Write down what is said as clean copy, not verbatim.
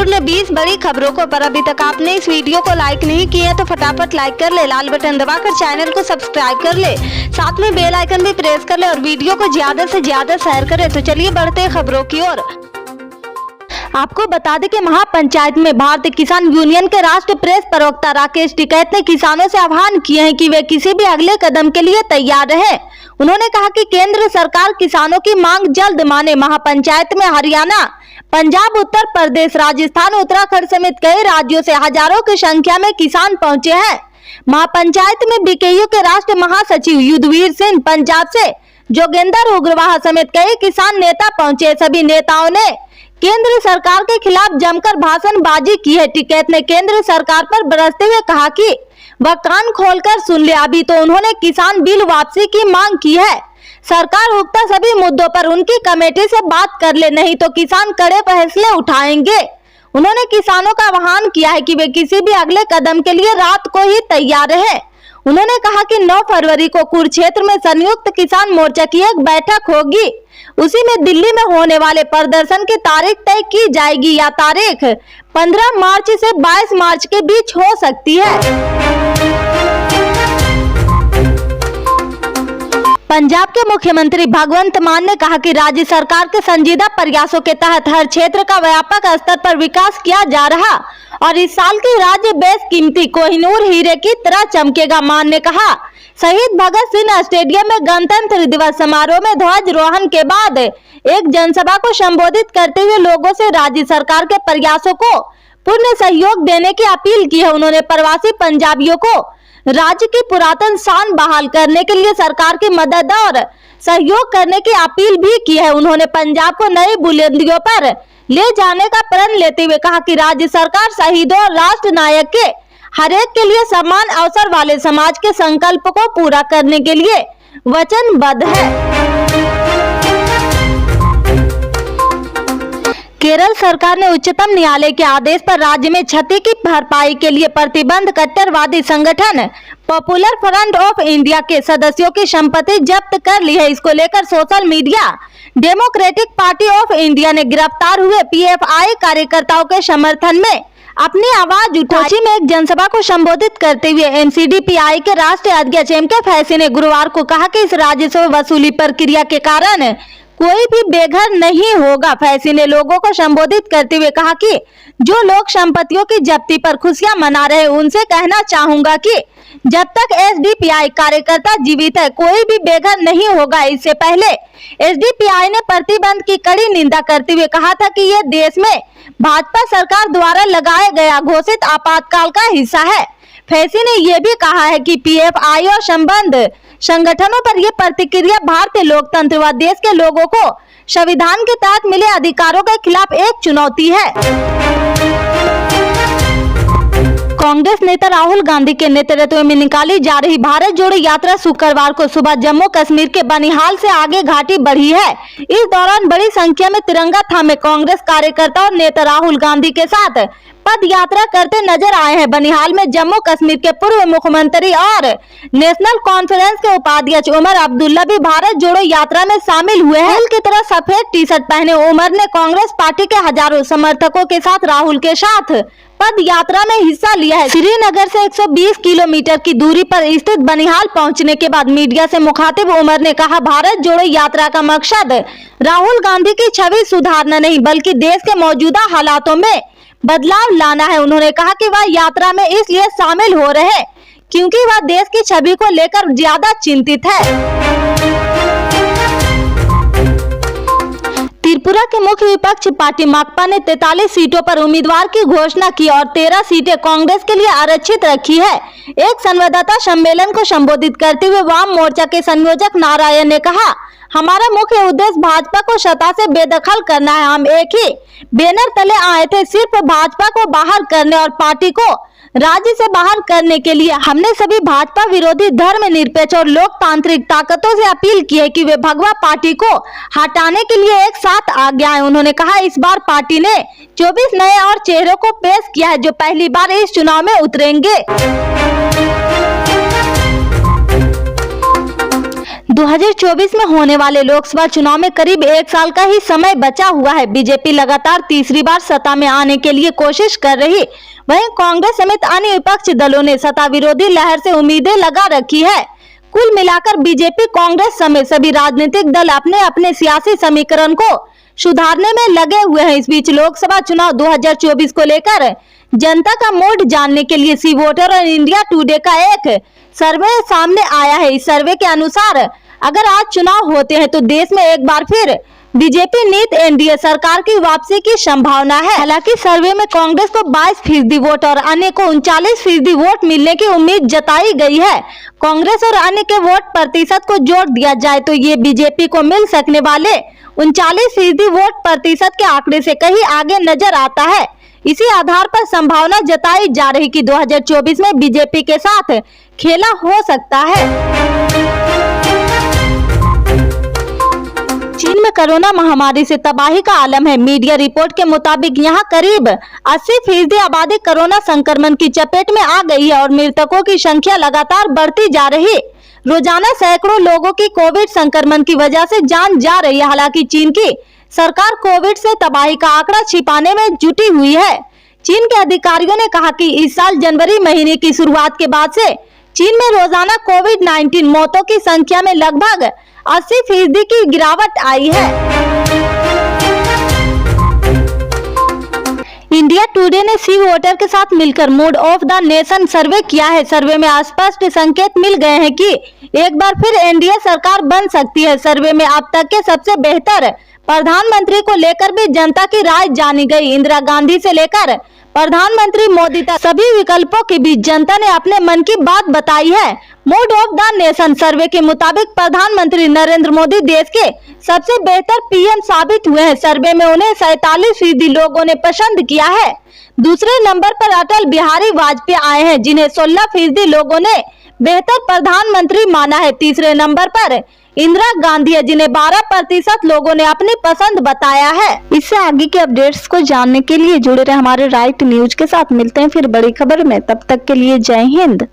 महत्वपूर्ण 20 बड़ी खबरों को, पर अभी तक आपने इस वीडियो को लाइक नहीं किया तो फटाफट लाइक कर ले, लाल बटन दबाकर चैनल को सब्सक्राइब कर ले, साथ में बेल आइकन भी प्रेस कर ले और वीडियो को ज्यादा से ज्यादा शेयर करें। तो चलिए बढ़ते हैं खबरों की ओर। आपको बता दें कि महापंचायत में भारतीय किसान यूनियन के राष्ट्रीय प्रेस प्रवक्ता राकेश टिकैत ने किसानों से आह्वान किए हैं कि वे किसी भी अगले कदम के लिए तैयार रहे। उन्होंने कहा कि केंद्र सरकार किसानों की मांग जल्द माने। महापंचायत में हरियाणा, पंजाब, उत्तर प्रदेश, राजस्थान, उत्तराखंड समेत कई राज्यों से हजारों की संख्या में किसान पहुंचे हैं। महापंचायत में बीकेयू के राष्ट्रीय महासचिव युद्धवीर सिंह, पंजाब से जोगेंद्र उग्रवाहा समेत कई किसान नेता पहुंचे। सभी नेताओं ने केंद्र सरकार के खिलाफ जमकर भाषणबाजी की है। टिकैत ने केंद्र सरकार पर बरसते हुए कहा कि वह कान खोलकर सुन ले, अभी तो उन्होंने किसान बिल वापसी की मांग की है। सरकार उक्त सभी मुद्दों पर उनकी कमेटी से बात कर ले, नहीं तो किसान कड़े फैसले उठाएंगे। उन्होंने किसानों का आह्वान किया है कि वे किसी भी अगले कदम के लिए रात को ही तैयार रहे। उन्होंने कहा कि 9 फरवरी को कुरुक्षेत्र में संयुक्त किसान मोर्चा की एक बैठक होगी। उसी में दिल्ली में होने वाले प्रदर्शन की तारीख तय की जाएगी। या तारीख 15 मार्च से 22 मार्च के बीच हो सकती है। पंजाब के मुख्यमंत्री भगवंत मान ने कहा कि राज्य सरकार के संजीदा प्रयासों के तहत हर क्षेत्र का व्यापक स्तर पर विकास किया जा रहा और इस साल की राज्य बेशकीमती कोहिनूर हीरे की तरह चमकेगा। मान ने कहा, शहीद भगत सिंह स्टेडियम में गणतंत्र दिवस समारोह में ध्वजारोहण के बाद एक जनसभा को संबोधित करते हुए लोगों से राज्य सरकार के प्रयासों को पूर्ण सहयोग देने की अपील की है। उन्होंने प्रवासी पंजाबियों को राज्य की पुरातन शान बहाल करने के लिए सरकार की मदद और सहयोग करने की अपील भी की है। उन्होंने पंजाब को नई बुलंदियों पर ले जाने का प्रण लेते हुए कहा कि राज्य सरकार शहीदों और राष्ट्र नायक के हरेक के लिए समान अवसर वाले समाज के संकल्प को पूरा करने के लिए वचनबद्ध है। केरल सरकार ने उच्चतम न्यायालय के आदेश पर राज्य में क्षति की भरपाई के लिए प्रतिबंध कट्टरवादी संगठन पॉपुलर फ्रंट ऑफ इंडिया के सदस्यों की संपत्ति जब्त कर ली है। इसको लेकर social media democratic party of India ने गिरफ्तार हुए पीएफआई कार्यकर्ताओं के समर्थन में अपनी आवाज उठाई। में एक जनसभा को संबोधित करते हुए एमसीडीपीआई के राष्ट्रीय अध्यक्ष एम.के. फैसी ने गुरुवार को कहा कि इस राजस्व वसूली प्रक्रिया के कारण कोई भी बेघर नहीं होगा। फैसी ने लोगों को संबोधित करते हुए कहा कि जो लोग संपत्तियों की जब्ती पर खुशियां मना रहे हैं, उनसे कहना चाहूंगा कि जब तक एसडीपीआई कार्यकर्ता जीवित है, कोई भी बेघर नहीं होगा। इससे पहले एसडीपीआई ने प्रतिबंध की कड़ी निंदा करते हुए कहा था कि यह देश में भाजपा सरकार द्वारा लगाया गया घोषित आपातकाल का हिस्सा है। फैसी ने यह भी कहा है कि पीएफआई और संबद्ध संगठनों पर यह प्रतिक्रिया भारतीय लोकतंत्र व देश के लोगों को संविधान के तहत मिले अधिकारों के खिलाफ एक चुनौती है। कांग्रेस नेता राहुल गांधी के नेतृत्व में निकाली जा रही भारत जोड़ो यात्रा शुक्रवार को सुबह जम्मू कश्मीर के बनिहाल से आगे घाटी बढ़ी है। इस दौरान बड़ी संख्या में तिरंगा थामे कांग्रेस कार्यकर्ता और नेता राहुल गांधी के साथ पद यात्रा करते नजर आए हैं। बनिहाल में जम्मू कश्मीर के पूर्व मुख्यमंत्री और नेशनल कॉन्फ्रेंस के उपाध्यक्ष उमर अब्दुल्ला भी भारत जोड़ो यात्रा में शामिल हुए हैं। की तरह सफेद टी शर्ट पहने उमर ने कांग्रेस पार्टी के हजारों समर्थकों के साथ राहुल के साथ पद यात्रा में हिस्सा लिया है। श्रीनगर से 120 किलोमीटर की दूरी पर स्थित बनिहाल पहुंचने के बाद मीडिया से मुखातिब उमर ने कहा, भारत जोड़ो यात्रा का मकसद राहुल गांधी की छवि सुधारना नहीं बल्कि देश के मौजूदा हालातों में बदलाव लाना है। उन्होंने कहा कि वह यात्रा में इसलिए शामिल हो रहे हैं क्योंकि वह देश की छवि को लेकर ज्यादा चिंतित है। त्रिपुरा के मुख्य विपक्ष पार्टी माकपा ने 43 सीटों पर उम्मीदवार की घोषणा की और 13 सीटें कांग्रेस के लिए आरक्षित रखी है। एक संवाददाता सम्मेलन को संबोधित करते हुए वाम मोर्चा के संयोजक नारायण ने कहा, हमारा मुख्य उद्देश्य भाजपा को सत्ता से बेदखल करना है। हम एक ही बैनर तले आए थे, सिर्फ भाजपा को बाहर करने और पार्टी को राज्य से बाहर करने के लिए। हमने सभी भाजपा विरोधी धर्मनिरपेक्ष और लोकतांत्रिक ताकतों से अपील की है कि वे भगवा पार्टी को हटाने के लिए एक साथ आगे आए। उन्होंने कहा, इस बार पार्टी ने 24 नए और चेहरों को पेश किया है जो पहली बार इस चुनाव में उतरेंगे। 2024 में होने वाले लोकसभा चुनाव में करीब 1 साल का ही समय बचा हुआ है। बीजेपी लगातार तीसरी बार सत्ता में आने के लिए कोशिश कर रही, वहीं कांग्रेस समेत अन्य विपक्षी दलों ने सत्ता विरोधी लहर से उम्मीदें लगा रखी है। कुल मिलाकर बीजेपी, कांग्रेस समेत सभी राजनीतिक दल अपने अपने सियासी समीकरण को सुधारने में लगे हुए हैं। इस बीच लोकसभा चुनाव 2024 को लेकर जनता का मूड जानने के लिए सी वोटर और इंडिया टुडे का एक सर्वे सामने आया है। इस सर्वे के अनुसार अगर आज चुनाव होते हैं तो देश में एक बार फिर बीजेपी नीत एनडीए सरकार की वापसी की संभावना है। हालांकि सर्वे में कांग्रेस को 22% वोट और अन्य को 39% वोट मिलने की उम्मीद जताई गई है। कांग्रेस और अन्य के वोट प्रतिशत को जोड़ दिया जाए तो ये बीजेपी को मिल सकने वाले 39% वोट प्रतिशत के आंकड़े से कहीं आगे नजर आता है। इसी आधार पर संभावना जताई जा रही कि 2024 में बीजेपी के साथ खेला हो सकता है। चीन में कोरोना महामारी से तबाही का आलम है। मीडिया रिपोर्ट के मुताबिक यहां करीब 80% आबादी कोरोना संक्रमण की चपेट में आ गई है और मृतकों की संख्या लगातार बढ़ती जा रही। रोजाना सैकड़ों लोगों की कोविड संक्रमण की वजह से जान जा रही है। हालांकि चीन की सरकार कोविड से तबाही का आंकड़ा छिपाने में जुटी हुई है। चीन के अधिकारियों ने कहा कि इस साल जनवरी महीने की शुरुआत के बाद से चीन में रोजाना कोविड-19 मौतों की संख्या में लगभग 80% की गिरावट आई है। इंडिया टुडे ने सी वोटर के साथ मिलकर मूड ऑफ द नेशन सर्वे किया है। सर्वे में स्पष्ट संकेत मिल गए हैं कि एक बार फिर एनडीए सरकार बन सकती है। सर्वे में अब तक के सबसे बेहतर प्रधानमंत्री को लेकर भी जनता की राय जानी गई। इंदिरा गांधी से लेकर प्रधानमंत्री मोदी तक सभी विकल्पों के बीच जनता ने अपने मन की बात बताई है। मूड ऑफ द नेशन सर्वे के मुताबिक प्रधानमंत्री नरेंद्र मोदी देश के सबसे बेहतर पीएम साबित हुए हैं। सर्वे में उन्हें 47% लोगों ने पसंद किया है। दूसरे नंबर पर अटल बिहारी वाजपेयी आए हैं, जिन्हें 16% लोगों ने बेहतर प्रधानमंत्री माना है। तीसरे नंबर पर इंदिरा गांधी है, जिन्हें 12% लोगों ने अपनी पसंद बताया है। इससे आगे के अपडेट्स को जानने के लिए जुड़े रहे हमारे राइट न्यूज के साथ। मिलते हैं फिर बड़ी खबर में, तब तक के लिए जय हिंद।